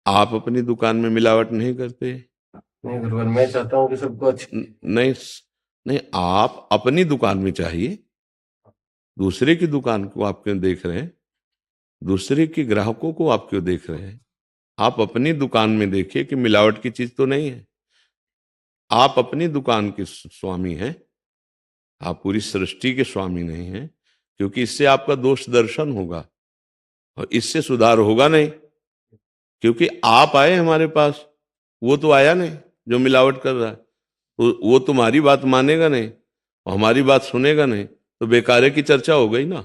आप अपनी दुकान में मिलावट नहीं करते? नहीं गुरुवर, मैं चाहता हूँ कि सबको अच्छी। नहीं, नहीं, आप अपनी दुकान में चाहिए, दूसरे की दुकान को आप क्यों देख रहे हैं? दूसरे के ग्राहकों को आप क्यों देख रहे हैं? आप अपनी दुकान में देखिए कि मिलावट की चीज तो नहीं है। आप अपनी दुकान के स्वामी हैं, आप पूरी सृष्टि के स्वामी नहीं हैं, क्योंकि इससे आपका दोष दर्शन होगा और इससे सुधार होगा नहीं। क्योंकि आप आए हमारे पास, वो तो आया नहीं जो मिलावट कर रहा है, तो वो तुम्हारी बात मानेगा नहीं और हमारी बात सुनेगा नहीं, तो बेकारे की चर्चा हो गई ना।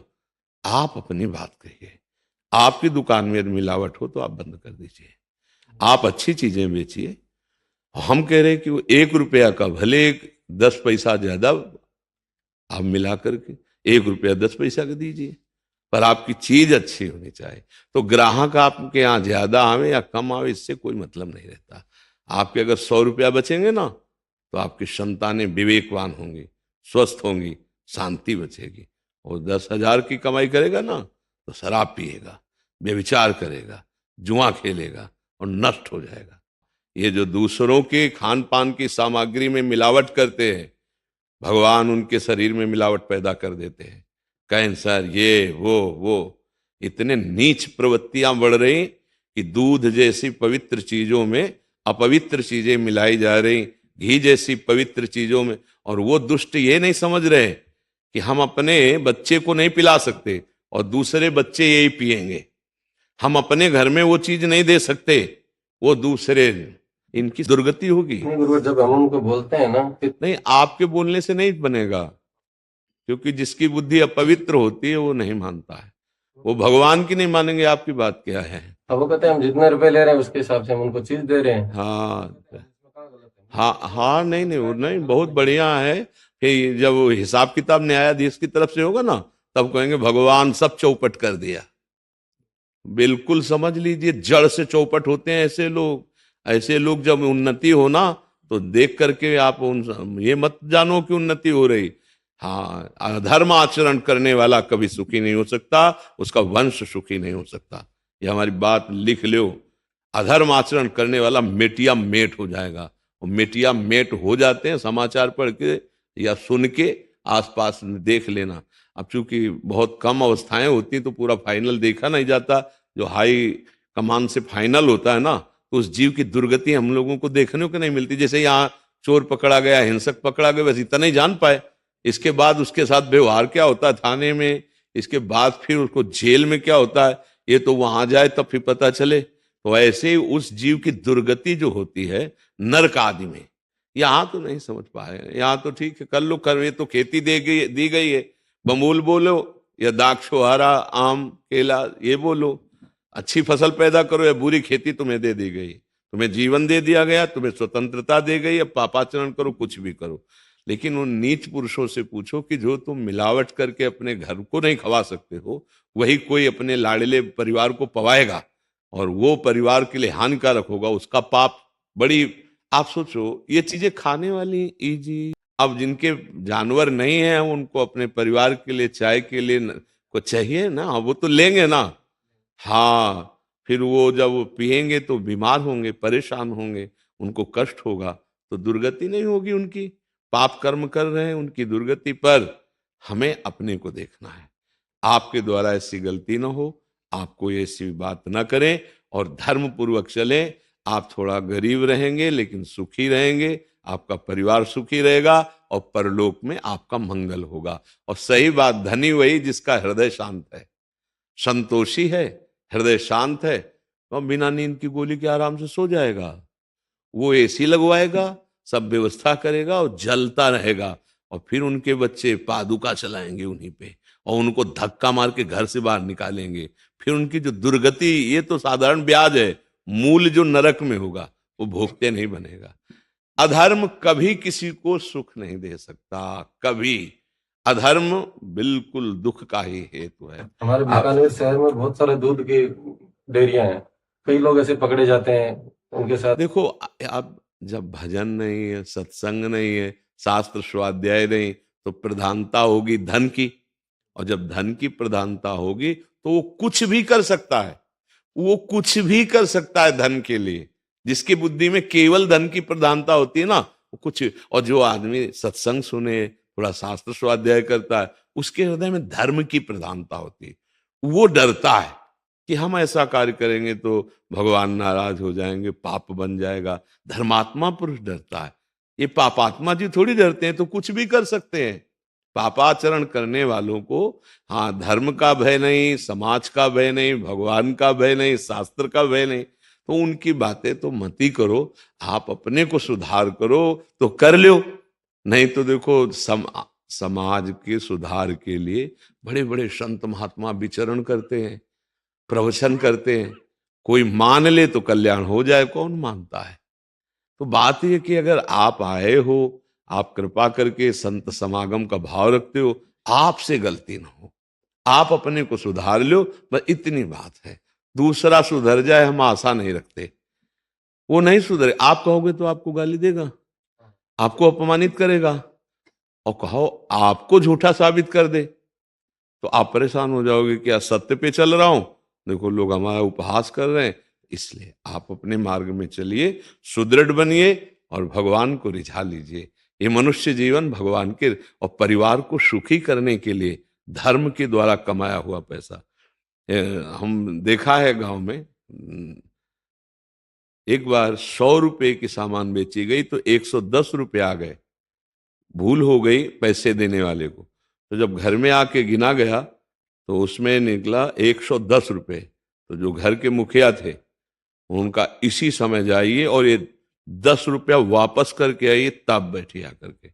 आप अपनी बात कहिए। आपकी दुकान में मिलावट हो तो आप बंद कर दीजिए, आप अच्छी चीजें बेचिए। हम कह रहे हैं कि वो 1 रुपया का भले एक 10 पैसा ज्यादा आप मिला करके 1 रुपया 10 पैसा का दीजिए, पर आपकी चीज अच्छी होनी चाहिए। तो ग्राहक आपके यहाँ ज्यादा आवे या कम आवे, इससे कोई मतलब नहीं रहता। आपके अगर 100 रुपया बचेंगे ना, तो आपकी संतानें विवेकवान होंगी, स्वस्थ होंगी, शांति बचेगी। और 10,000 की कमाई करेगा ना, तो शराब पिएगा, व्यभिचार करेगा, जुआ खेलेगा और नष्ट हो जाएगा। ये जो दूसरों के खान पान की सामग्री में मिलावट करते हैं, भगवान उनके शरीर में मिलावट पैदा कर देते हैं। कैंसर, ये वो इतने नीच प्रवृत्तियां बढ़ रही कि दूध जैसी पवित्र चीजों में अपवित्र चीजें मिलाई जा रही, घी जैसी पवित्र चीजों में। और वो दुष्ट ये नहीं समझ रहे कि हम अपने बच्चे को नहीं पिला सकते और दूसरे बच्चे यही पिएंगे। हम अपने घर में वो चीज नहीं दे सकते, वो दूसरे, इनकी दुर्गति होगी। नहीं गुरुवर, जब हम उनको बोलते हैं ना कि नहीं, आपके बोलने से नहीं बनेगा, क्योंकि जिसकी बुद्धि अपवित्र होती है वो नहीं मानता है। वो भगवान की नहीं मानेंगे, आपकी बात क्या है? अब वो कहते हैं हम जितने रुपए ले रहे हैं उसके हिसाब से हम उनको चीज दे रहे हैं। हाँ, हाँ, हाँ, नहीं, नहीं, वो नहीं, बहुत बढ़िया है कि जब वो हिसाब किताब न्यायाधीश की तरफ से होगा ना, तब कहेंगे भगवान सब चौपट कर दिया। बिल्कुल समझ लीजिए, जड़ से चौपट होते हैं ऐसे लोग। ऐसे लोग जब उन्नति हो ना, तो देख करके आप उन ये मत जानो कि उन्नति हो रही। हाँ, अधर्म आचरण करने वाला कभी सुखी नहीं हो सकता, उसका वंश सुखी नहीं हो सकता। ये हमारी बात लिख लो। अधर्म आचरण करने वाला मेटिया मेट हो जाएगा। और मेटिया मेट हो जाते हैं, समाचार पढ़ के या सुन के आसपास में देख लेना। अब चूंकि बहुत कम अवस्थाएं होती तो पूरा फाइनल देखा नहीं जाता। जो हाई कमान से फाइनल होता है ना, तो उस जीव की दुर्गति हम लोगों को देखने को नहीं मिलती। जैसे यहाँ चोर पकड़ा गया, हिंसक पकड़ा गया, बस इतना ही जान पाए। इसके बाद उसके साथ व्यवहार क्या होता है थाने में, इसके बाद फिर उसको जेल में क्या होता है, ये तो वहां जाए तब फिर पता चले। तो ऐसे ही उस जीव की दुर्गति जो होती है नरक आदि में, यहाँ तो नहीं समझ पाए। यहाँ तो ठीक है, कर लो, कर, ये तो खेती दी गई है। बमूल बोलो या दाक्षोहारा, आम केला, ये बोलो। अच्छी फसल पैदा करो या बुरी खेती तुम्हें दे दी गई, तुम्हें जीवन दे दिया गया, तुम्हें स्वतंत्रता दे गई, अब पापाचरण करो, कुछ भी करो। लेकिन उन नीच पुरुषों से पूछो कि जो तुम मिलावट करके अपने घर को नहीं खवा सकते हो, वही कोई अपने लाडले परिवार को पवाएगा और वो परिवार के लिए हानिकारक होगा, उसका पाप बड़ी। आप सोचो, ये चीजें खाने वाली इजी। अब जिनके जानवर नहीं है, उनको अपने परिवार के लिए चाय के लिए को चाहिए ना, वो तो लेंगे ना। हाँ, फिर वो जब वो पिएंगे तो बीमार होंगे, परेशान होंगे, उनको कष्ट होगा। तो दुर्गति नहीं होगी उनकी। पाप कर्म कर रहे हैं, उनकी दुर्गति पर हमें अपने को देखना है। आपके द्वारा ऐसी गलती ना हो, आप कोई ऐसी बात ना करें और धर्म पूर्वक चलें। आप थोड़ा गरीब रहेंगे लेकिन सुखी रहेंगे, आपका परिवार सुखी रहेगा और परलोक में आपका मंगल होगा। और सही बात, धनी वही जिसका हृदय शांत है, संतोषी है, हृदय शांत है, तो बिना नींद की गोली के आराम से सो जाएगा। वो एसी लगवाएगा, सब व्यवस्था करेगा और जलता रहेगा। और फिर उनके बच्चे पादुका चलाएंगे उन्हीं पे और उनको धक्का मार के घर से बाहर निकालेंगे। फिर उनकी जो दुर्गति, ये तो साधारण ब्याज है, मूल जो नरक में होगा वो भोगते नहीं बनेगा। अधर्म कभी किसी को सुख नहीं दे सकता, कभी। अधर्म बिल्कुल दुख का ही हेतु है। हमारे आप बीकानेर शहर में बहुत सारे दूध की डेयरियां हैं। कई लोग ऐसे पकड़े जाते हैं, उनके साथ। देखो, अब जब भजन नहीं है, सत्संग नहीं है, शास्त्र स्वाध्याय नहीं, तो प्रधानता होगी धन की। और जब धन की प्रधानता होगी तो वो कुछ भी कर सकता है। वो कुछ भी कर सकता है धन के लिए। जिसकी बुद्धि में केवल धन की प्रधानता होती है ना, वो कुछ, और जो आदमी सत्संग सुने, थोड़ा शास्त्र स्वाध्याय करता है, उसके हृदय में धर्म की प्रधानता होती है। वो डरता है कि हम ऐसा कार्य करेंगे तो भगवान नाराज हो जाएंगे, पाप बन जाएगा। धर्मात्मा पुरुष डरता है। ये पापात्मा जी थोड़ी डरते हैं, तो कुछ भी कर सकते हैं। पापाचरण करने वालों को, हाँ, धर्म का भय नहीं, समाज का भय नहीं, भगवान का भय नहीं, शास्त्र का भय नहीं, तो उनकी बातें तो मत ही करो। आप अपने को सुधार करो तो कर लो, नहीं तो देखो समाज के सुधार के लिए बड़े बड़े संत महात्मा विचरण करते हैं, प्रवचन करते हैं। कोई मान ले तो कल्याण हो जाए, कौन मानता है। तो बात यह कि अगर आप आए हो, आप कृपा करके संत समागम का भाव रखते हो, आपसे गलती ना हो, आप अपने को सुधार लो, बस इतनी बात है। दूसरा सुधर जाए हम आशा नहीं रखते। वो नहीं सुधरे, आप कहोगे तो आपको गाली देगा, आपको अपमानित करेगा, और कहो आपको झूठा साबित कर दे तो आप परेशान हो जाओगे कि सत्य पे चल रहा हूं, देखो लोग हमारा उपहास कर रहे हैं। इसलिए आप अपने मार्ग में चलिए, सुदृढ़ बनिए और भगवान को रिझा लीजिए। ये मनुष्य जीवन भगवान के और परिवार को सुखी करने के लिए धर्म के द्वारा कमाया हुआ पैसा। हम देखा है गांव में, एक बार 100 रुपए की सामान बेची गई तो 110 रुपए आ गए, भूल हो गई पैसे देने वाले को। तो जब घर में आके गिना गया तो उसमें निकला 110 रुपए। तो जो घर के मुखिया थे उनका, इसी समय जाइए और ये 10 रुपया वापस करके आइए, तब बैठिए आकर के।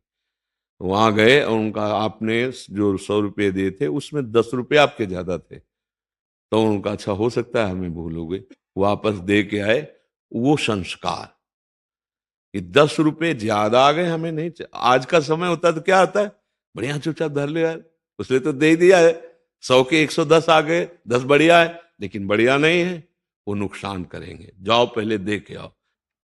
वहां गए और उनका, आपने जो 100 रुपये दिए थे उसमें 10 रुपये आपके ज्यादा थे। तो उनका, अच्छा हो सकता है हमें भूल हो गई, वापस दे के आए। वो संस्कार कि 10 रुपये ज्यादा आ गए, हमें नहीं आज का समय होता तो क्या होता है, बढ़िया चुपचाप धर ले यार, उसने तो दे दिया है, 100 के 110 आ गए, 10 बढ़िया है, लेकिन बढ़िया नहीं है, वो नुकसान करेंगे। जाओ पहले दे के आओ।